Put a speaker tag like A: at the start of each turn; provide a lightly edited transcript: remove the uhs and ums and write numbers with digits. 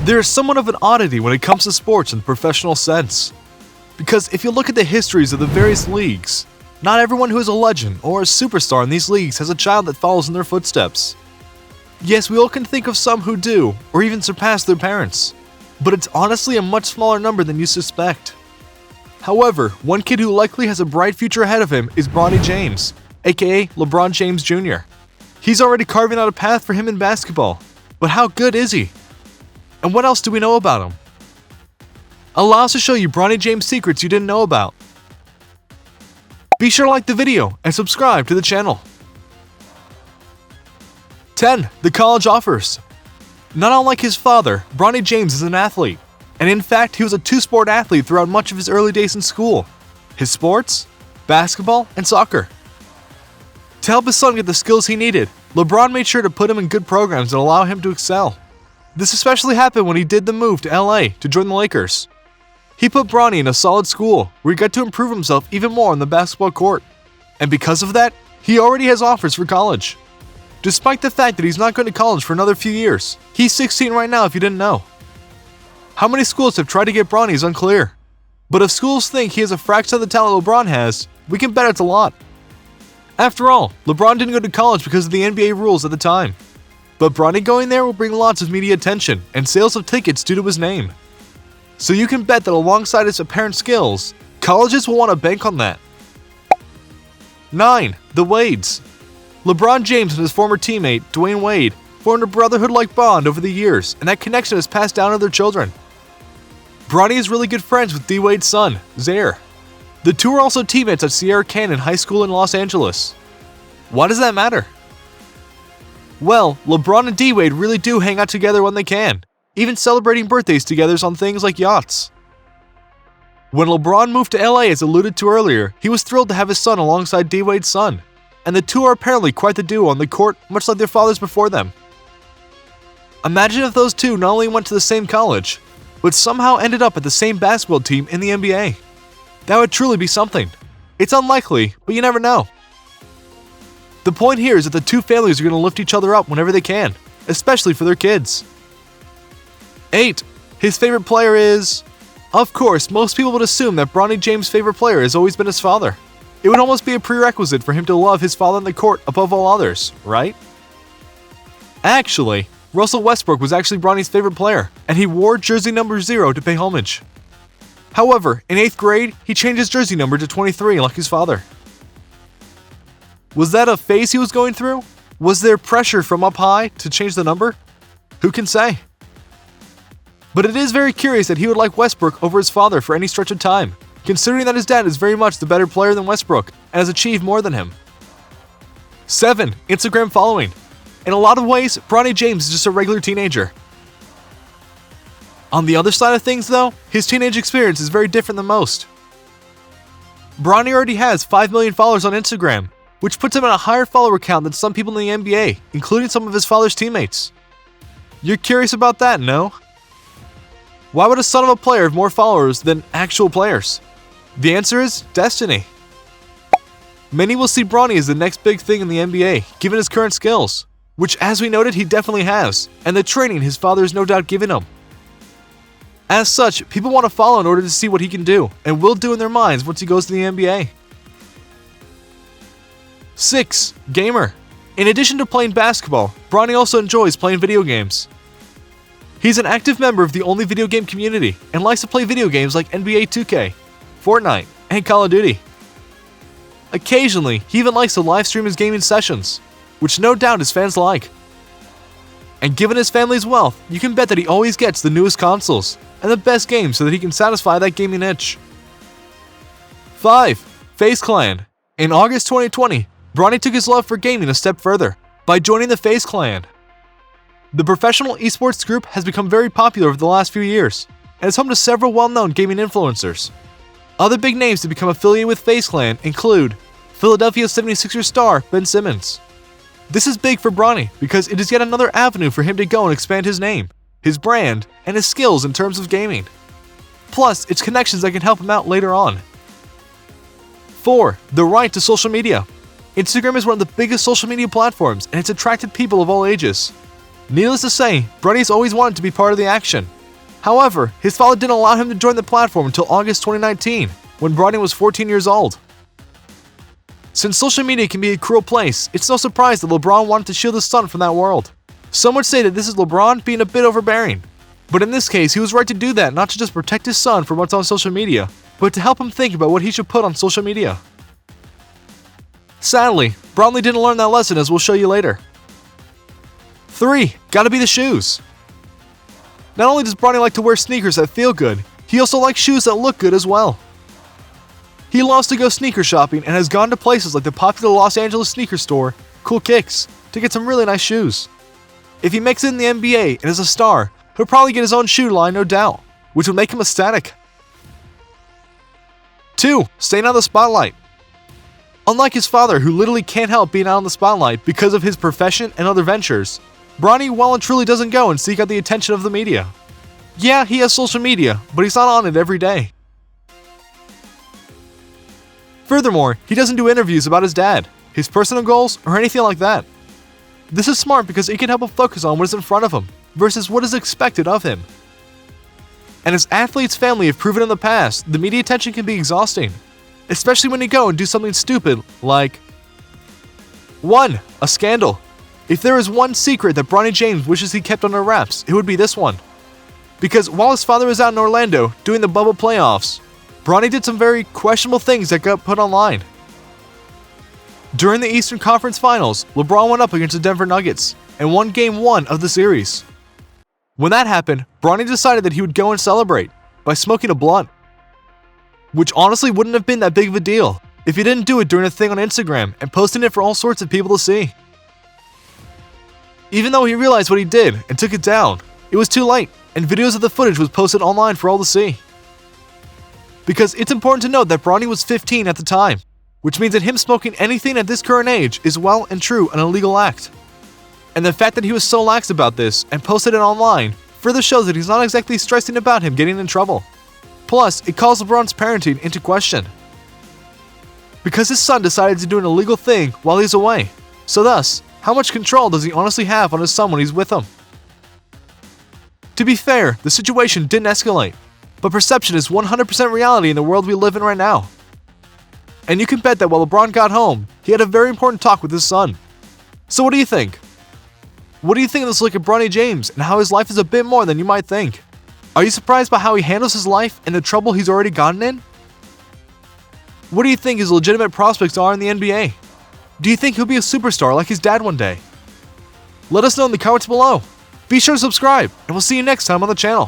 A: They're somewhat of an oddity when it comes to sports in the professional sense. Because if you look at the histories of the various leagues, not everyone who is a legend or a superstar in these leagues has a child that follows in their footsteps. Yes, we all can think of some who do, or even surpass their parents, but it's honestly a much smaller number than you suspect. However, one kid who likely has a bright future ahead of him is Bronny James, aka LeBron James Jr. He's already carving out a path for him in basketball, but how good is he? And what else do we know about him? Allow us to show you Bronny James secrets you didn't know about. Be sure to like the video and subscribe to the channel. 10. The college offers. Not unlike his father, Bronny James is an athlete, and in fact he was a two-sport athlete throughout much of his early days in school. His sports, basketball, and soccer. To help his son get the skills he needed, LeBron made sure to put him in good programs that allow him to excel. This especially happened when he did the move to LA to join the Lakers. He put Bronny in a solid school where he got to improve himself even more on the basketball court. And because of that, he already has offers for college. Despite the fact that he's not going to college for another few years, he's 16 right now if you didn't know. How many schools have tried to get Bronny is unclear. But if schools think he has a fraction of the talent LeBron has, we can bet it's a lot. After all, LeBron didn't go to college because of the NBA rules at the time. But Bronny going there will bring lots of media attention and sales of tickets due to his name. So you can bet that alongside his apparent skills, colleges will want to bank on that. 9. The Wades. LeBron James and his former teammate, Dwayne Wade, formed a brotherhood-like bond over the years, and that connection is passed down to their children. Bronny is really good friends with D. Wade's son, Zaire. The two are also teammates at Sierra Canyon High School in Los Angeles. Why does that matter? Well, LeBron and D. Wade really do hang out together when they can, even celebrating birthdays together on things like yachts. When LeBron moved to LA as alluded to earlier, he was thrilled to have his son alongside D. Wade's son, and the two are apparently quite the duo on the court, much like their fathers before them. Imagine if those two not only went to the same college, but somehow ended up at the same basketball team in the NBA. That would truly be something. It's unlikely, but you never know. The point here is that the two families are going to lift each other up whenever they can, especially for their kids. 8. His favorite player is... Of course, most people would assume that Bronny James' favorite player has always been his father. It would almost be a prerequisite for him to love his father on the court above all others, right? Actually, Russell Westbrook was actually Bronny's favorite player, and he wore jersey number 0 to pay homage. However, in 8th grade, he changed his jersey number to 23 like his father. Was that a phase he was going through? Was there pressure from up high to change the number? Who can say? But it is very curious that he would like Westbrook over his father for any stretch of time, considering that his dad is very much the better player than Westbrook and has achieved more than him. 7. Instagram following. In a lot of ways, Bronny James is just a regular teenager. On the other side of things though, his teenage experience is very different than most. Bronny already has 5 million followers on Instagram, which puts him at a higher follower count than some people in the NBA, including some of his father's teammates. You're curious about that, no? Why would a son of a player have more followers than actual players? The answer is destiny. Many will see Bronny as the next big thing in the NBA, given his current skills, which as we noted he definitely has, and the training his father has no doubt given him. As such, people want to follow in order to see what he can do, and will do in their minds once he goes to the NBA. 6. Gamer. In addition to playing basketball, Bronny also enjoys playing video games. He's an active member of the only video game community, and likes to play video games like NBA 2K, Fortnite, and Call of Duty. Occasionally, he even likes to live stream his gaming sessions, which no doubt his fans like. And given his family's wealth, you can bet that he always gets the newest consoles and the best games so that he can satisfy that gaming itch. 5. FaZe Clan. In August 2020, Bronny took his love for gaming a step further by joining the FaZe Clan. The professional esports group has become very popular over the last few years, and is home to several well-known gaming influencers. Other big names to become affiliated with FaZe Clan include Philadelphia 76ers star Ben Simmons. This is big for Bronny because it is yet another avenue for him to go and expand his name, his brand, and his skills in terms of gaming. Plus, it's connections that can help him out later on. 4. The right to social media. Instagram is one of the biggest social media platforms, and it's attracted people of all ages. Needless to say, Bronny's always wanted to be part of the action, However, his father didn't allow him to join the platform until August 2019, when Bronny was 14 years old. Since social media can be a cruel place, it's no surprise that LeBron wanted to shield his son from that world. Some would say that this is LeBron being a bit overbearing. But in this case, he was right to do that, not to just protect his son from what's on social media, but to help him think about what he should put on social media. Sadly, Bronny didn't learn that lesson, as we'll show you later. 3. Gotta be the shoes. Not only does Bronny like to wear sneakers that feel good, he also likes shoes that look good as well. He loves to go sneaker shopping and has gone to places like the popular Los Angeles sneaker store, Cool Kicks, to get some really nice shoes. If he makes it in the NBA and is a star, he'll probably get his own shoe line, no doubt, which would make him ecstatic. 2. Staying out of the spotlight. Unlike his father, who literally can't help being out in the spotlight because of his profession and other ventures, Bronny well and truly doesn't go and seek out the attention of the media. Yeah, he has social media, but he's not on it every day. Furthermore, he doesn't do interviews about his dad, his personal goals, or anything like that. This is smart because it can help him focus on what is in front of him, versus what is expected of him. And as athletes' family have proven in the past, the media attention can be exhausting, especially when you go and do something stupid like 1. A scandal. If there is one secret that Bronny James wishes he kept under wraps, it would be this one. Because while his father was out in Orlando doing the bubble playoffs, Bronny did some very questionable things that got put online. During the Eastern Conference Finals, LeBron went up against the Denver Nuggets and won Game 1 of the series. When that happened, Bronny decided that he would go and celebrate by smoking a blunt. Which honestly wouldn't have been that big of a deal if he didn't do it during a thing on Instagram and posting it for all sorts of people to see. Even though he realized what he did and took it down, it was too late, and videos of the footage was posted online for all to see. Because it's important to note that Bronny was 15 at the time, which means that him smoking anything at this current age is well and true an illegal act. And the fact that he was so lax about this and posted it online further shows that he's not exactly stressing about him getting in trouble. Plus, it calls LeBron's parenting into question. Because his son decided to do an illegal thing while he's away. So thus, how much control does he honestly have on his son when he's with him? To be fair, the situation didn't escalate, but perception is 100% reality in the world we live in right now. And you can bet that while LeBron got home, he had a very important talk with his son. So what do you think? What do you think of this look at Bronny James and how his life is a bit more than you might think? Are you surprised by how he handles his life and the trouble he's already gotten in? What do you think his legitimate prospects are in the NBA? Do you think he'll be a superstar like his dad one day? Let us know in the comments below. Be sure to subscribe, and we'll see you next time on the channel.